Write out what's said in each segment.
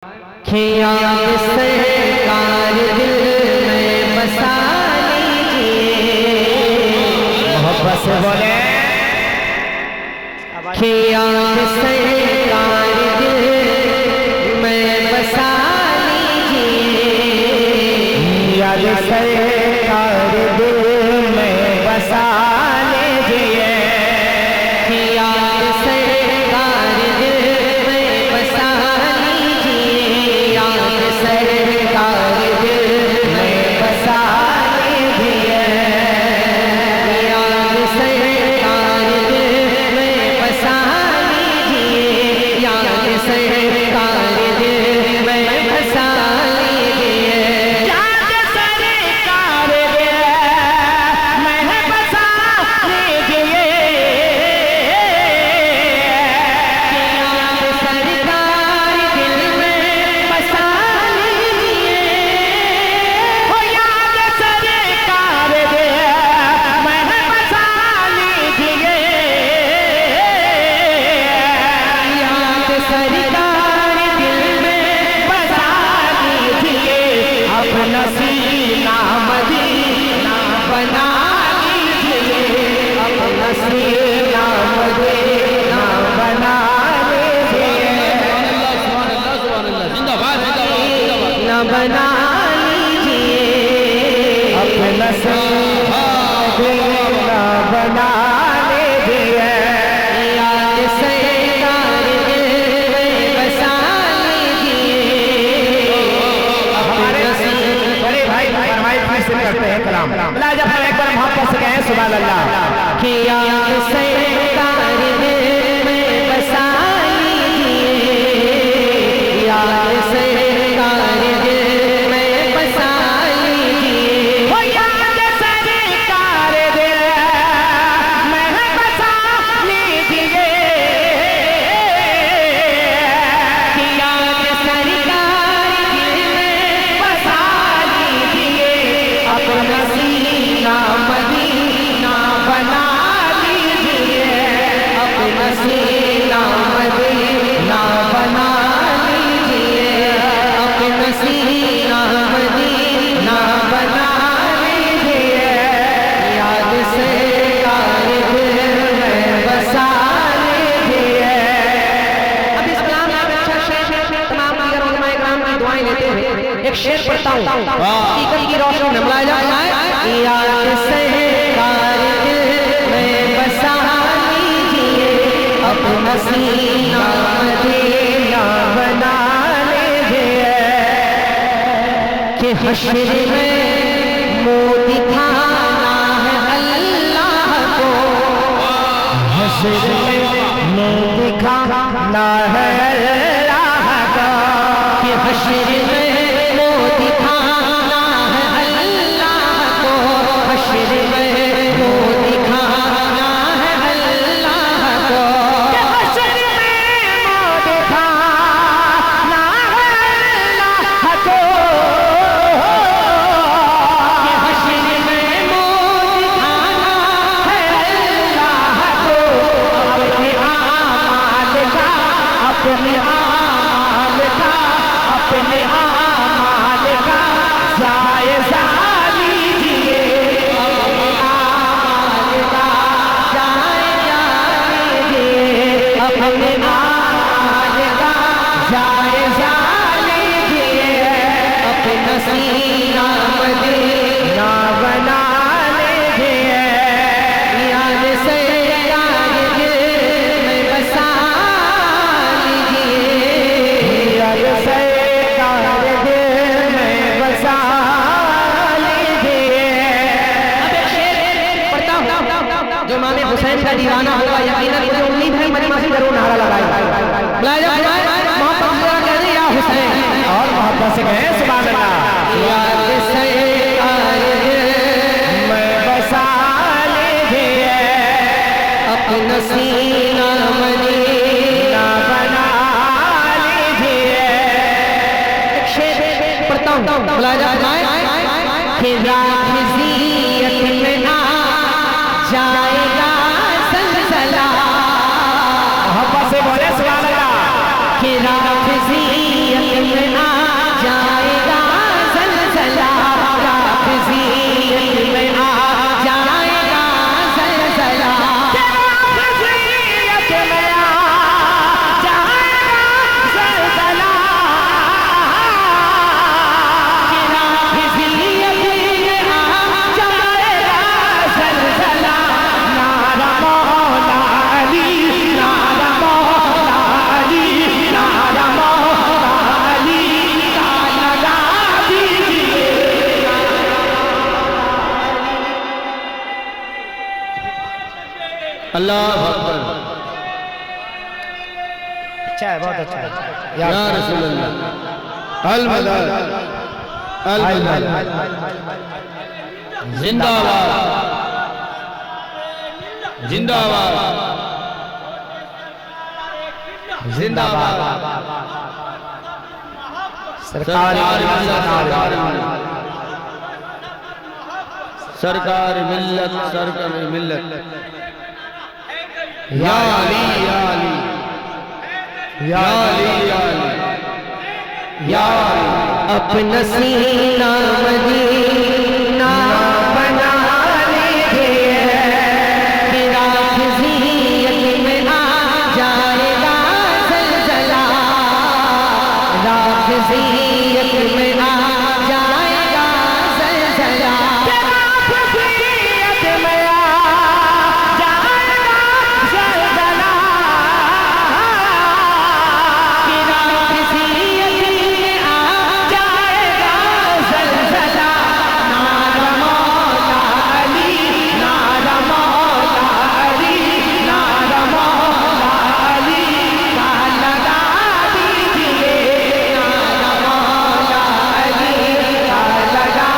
खियाल सरकार दिल में बसा लीजिए, मोहब्बत से बोले। खियाल सरकार दिल में बसा लीजिए, याद सरकार दिल में बसा लीजिए, खियाल सरकार दिल में बसा लीजिए, याद सरकार दिल में बसा लीजिए, याद सरकार दिल में बसा लीजिए, याद सरकार दिल में बसा लीजिए, याद सरकार दिल में बसा लीजिए, याद सरकार दिल में बसा लीजिए, हो याद सरकार दिल में बसा लीजिए, याद सरकार दिल में बसा लीजिए, अपना सीना मदीना बना लीजिए, अपना सीना मदीना बना लीजिए, न बना लीजिए, अपना सीना मदीना बना लीजिए, याद सरकार दिल में बसा लीजिए, हमारे बड़े भाई फरमाइश में से करते हैं कलाम। अल्लाह जब हम एक बार मोहब्बत से कहें सुभान अल्लाह। कि याद सरकार दिल में बसा लीजिए, याद सरकार दिल में बसा लीजिए, हो याद सरकार दिल में बसा लीजिए, कि याद सरकार दिल में बसा लीजिए, अपना सीना मदीना बना लीजिए, अपना सीना मदीना बना लीजिए, अपना सीना मदीना बना लीजिए, याद सरकार दिल में बसा लीजिए। अब इस कलाम में अच्छा शेर तमाम दीगर उलमाए किराम की दुआएं लेते हुए एक शेर पढ़ता हूँ, हकीकत की रोशनी में मिलाया जाए। याद सरकार दिल में बसा लीजिए, अपना सीना मदीना बना लीजिए, के हश्र में मुँह दिखाना है अल्लाह को, हश्र में मुँह दिखाना है अल्लाह का, के हश्र में मुँह दिखाना है अल्लाह को, हश्र में मुँह दिखाना है अल्लाह को, हश्र में मुँह दिखाना है अल्लाह को, के हश्र में मुँह दिखाना है अल्लाह को, अपने आमाल का, अपने आमाल का, अपने आमाल का जायज़ा लीजिए, अपने आमाल का जायज़ा लीजिए, अपने आमाल का जायज़ा लीजिए, अपना सीना मदीना बना लीजिए, याद सरकार दिल में बसा लीजिए, याद सरकार दिल में बसा लीजिए। अब एक शेर पढ़ता हूँ जो इमाम हुसैन का दीवाना होगा, यकीनन मुझे उम्मीद है मजमा से जरूर नारा लगाएगा। बुलाया मोहब्बत से कह दे या हुसैन, और मोहब्बत से कहें सुभान अल्लाह। याद सरकार दिल मैं बसा लीजिए, अपना सीना मदीना बना लीजिए। एक शेर पढ़ता हूँ, बुलाया कि राज़ियत में आ जाएगा ज़लज़ला, मोहब्बत से बोले सुभान अल्लाह। कि राज़ियत में अल्लाह अकबर। अच्छा है, बहुत अच्छा है। या रसूल अल्लाह। अल मदद अल मदद। जिंदाबाद जिंदाबाद जिंदाबाद। सरकार सरकार मिल्लत सरकार मिल्लत। या अली या अली या अली या अली या अली। अपना सीना मदीना बना लीजिए, तेरा ज़ियत में आ जाएगा ज़लज़ला, ज़ियत में आ जाएगा ज़लज़ला, ज़ियत में आ जाएगा ज़लज़ला, तेरा ज़ियत में आ जाएगा ज़लज़ला। नारा मौला अली, नारा मौला अली, नारा मौला अली का लगा दीजिए, नारा मौला अली का लगा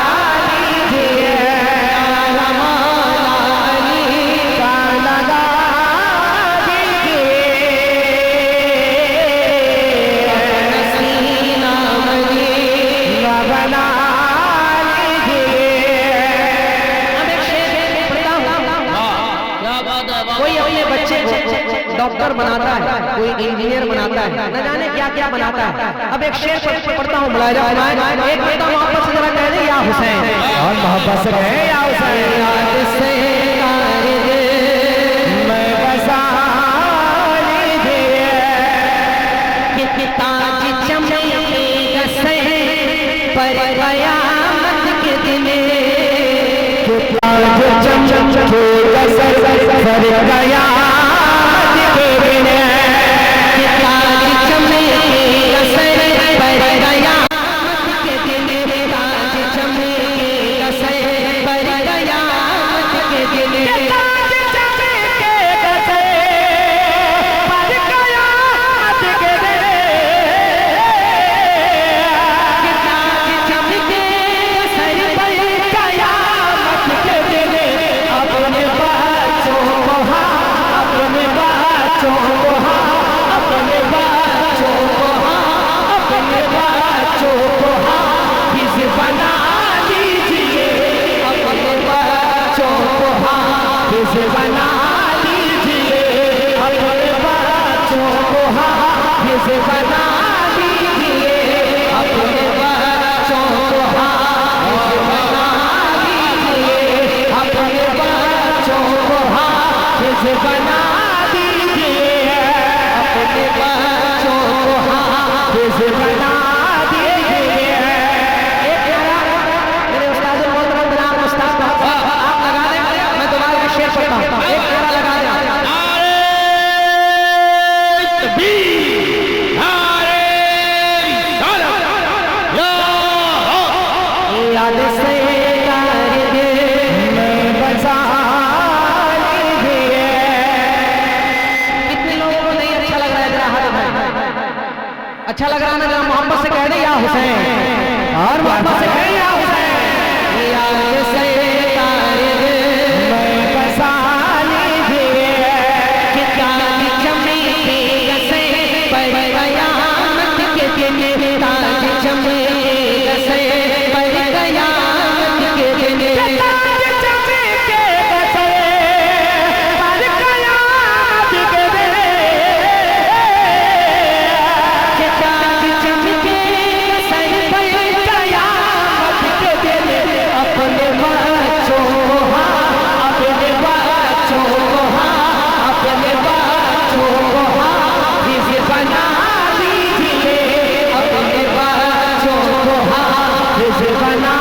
दीजिए, नारा मौला अली का लगा दीजिए, सीना मदीना बना लीजिए। अब एक शेर पढ़ता हूँ। क्या बात है। कोई अपने बच्चे को डॉक्टर बनाता है, कोई इंजीनियर बनाता है, न जाने क्या क्या बनाता है। अब एक शेर पढ़ता हूँ, मुलाहिजा फरमाएं। एक पढ़ता हूँ, आपस में जरा कह दे या हुसैन, और मोहब्बत से कहे या हुसैन। याद से कारगिल मैं बसा लीजिए, कि ताज चमकेगा सर पर कयामत के दिन, आज चमकेगा सर पर कयामत के दिन, कि ताज चमकेगा सर पर कयामत के दिन, ताज चमकेगा सर पर कयामत के दिन, ताज चमकेगा सर पर कयामत के दिन, कि ताज चमकेगा सर पर कयामत के दिन। अपने बच्चों को हाँ, अपने बच्चों को हाँ, अपने बच्चों को हाँ, अपने बच्चों को हाँ, किस बना लीजिए, अपने बच्चों को हाँ, किस बना लीजिए, अपने बच्चों को हाँ, किस बना लीजिए, अपने बच्चों को हाँ, किस बना लीजिए, अपने बच्चों को हाँ, किस बना दीजिए, अपने बच्चों को हाँ, किस बना दीजिए। मेरे उस्ताद मोहतरम जनाब उस्ताद आप लगा दें, मैं दोबारा एक शेर पढ़ता हूँ, एक नारा लगा दें। नारे तकबीर, नारे रिसालत, या याद से कारगिल मैं बसा लीजिए। कितने लोगों को नहीं अच्छा लग रहा है, जरा हाथ उठाएं। अच्छा लग रहा है ना, जरा मोहब्बत से कह दे या हुसैन, और मोहब्बत से कहे या हुसैन। याद से कारगिल मैं बसा लीजिए, कि ताज चमकेगा सर पर कयामत के दिन, ताज चमकेगा सर पर कयामत के दिन, ताज चमकेगा सर पर कयामत के दिन, कि ताज चमकेगा सर पर कयामत के दिन। अपने बच्चों को हाँ, अपने बच्चों को हाँ, अपने बच्चों को हाँ, किस बना लीजिए, अपने बच्चों को हाँ, किस बना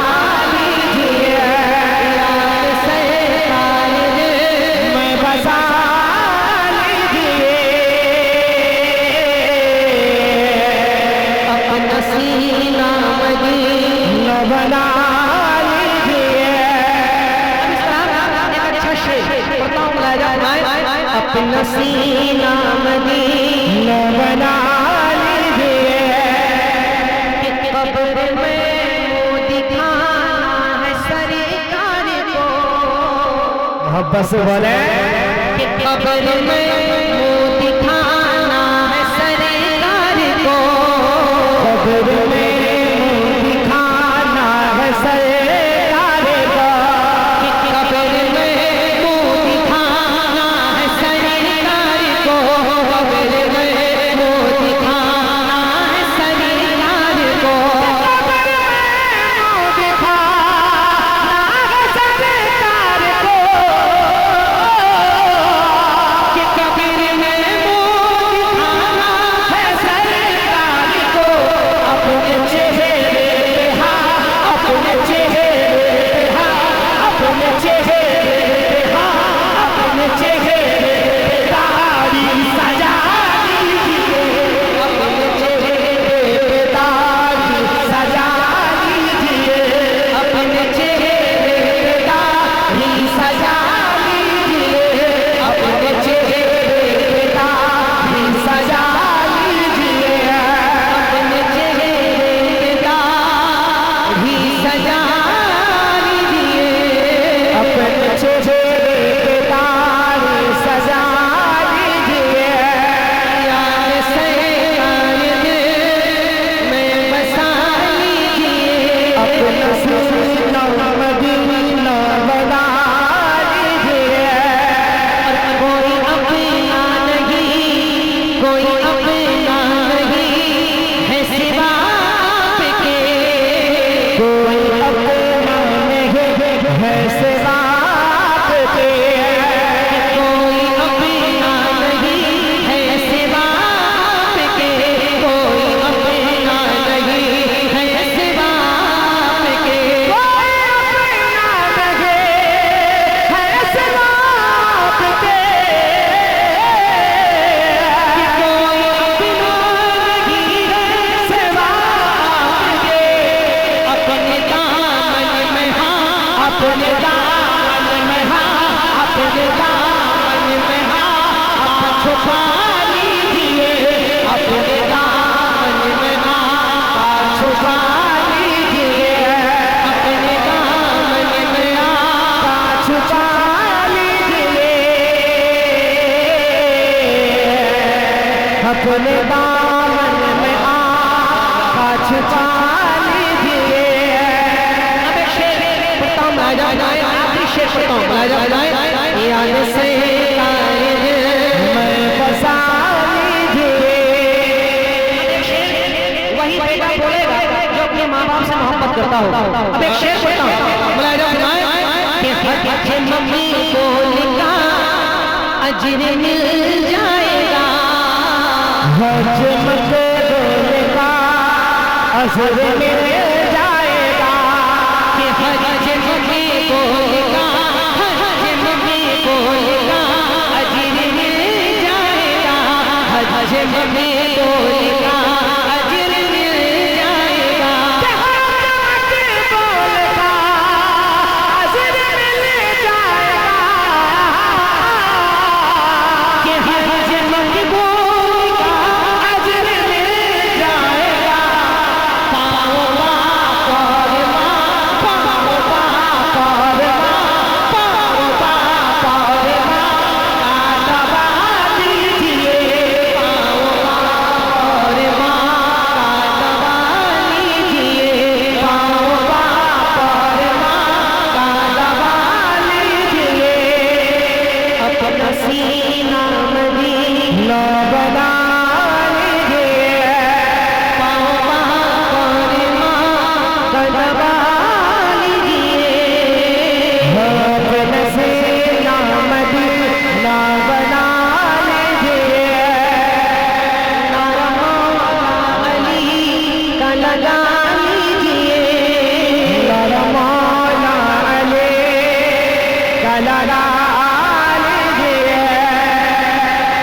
लीजिए। याद से कारगिल मैं बसा लीजिए, अपना सीना मदीना न बना लीजिए। एक अच्छा शेर पढ़ता हूँ, मुलाहिजा फरमाएं। अपना सीना मदीना बना लीजिए कि कब्र में मुँह दिखाना है सरकार को। मोहब्बत से बोले कि कब्र में मुँह दिखाना है सरकार को। कब्र में मुँह दिखाना है सरकार को। कि कब्र में मुँह दिखाना है सरकार को। कब्र में मुँह दिखाना है सरकार को। कि कब्र में मुँह दिखाना है सरकार को। अपने चेहरे पे हाँ, अपने चेहरे पे हाँ, अपने चेहरे पे हाँ, अपने चेहरे पे दाढ़ी सजा लीजिए, अपने चेहरे पे दाढ़ी सजा लीजिए, अपने चेहरे पे दाढ़ी सजा लीजिए। अपने चेहरे पे दाढ़ी सजा लीजिए, अपने चेहरे पे दाढ़ी सजा लीजिए। अपने चेहरे पे दाढ़ी सजा लीजिए। यार सरकार में बसा लीजिए। अपना सीना मदीना बना लीजिए। कोई अपना नहीं, कोई अपना नहीं है सिवा आपके। कोई अपना नहीं है सिवा आपके। कोई अपना नहीं है सिवा आपके। कोई अपना नहीं है सिवा आपके। कोई अपना नहीं है सिवा आपके। कोई अपना नहीं है सिवा आपके। अपने दामन में हाँ, अपने दामन में हाँ, अपने दामन में हाँ, हाथ छुपा लीजिए। अपने दामन में हाँ, हाथ छुपा लीजिए। अपने दामन में हाथ छुपा लीजिए। अपने दामन में हाथ छुपा लीजिए। अब एक शेर पढ़ता हूँ, गाया जाए, आखिरी शेर पढ़ता हूँ, गाया जाए। याद से मैं बसा लीजिए। वही बेटा बोलेगा जो अपने माँ बाप से मोहब्बत करता हो। अब एक शेर पढ़ता हूँ, गाया जाए कि हज मम्मी को लिखा अजर मिल जाएगा। हज मत बोले का अजर मिल जाएगा। कि हज मम्मी को लिखा, हज मम्मी को लिखा अजर मिल जाएगा। हज मम्मी को लिखा अजर मिल जाएगा। बोले का अजर मिल जाएगा। कि हज मम्मी को लिखा अजर मिल जाएगा। पाओ पाओ पाओ पाओ पाओ पाओ दबा लीजिए। अपना सीना मदीना बना लीजिए। पाओ दबा लीजिए। अपने सीना मदीना बना लीजिए। नारा मौला अली का लगा लीजिए। मौला अली का लगा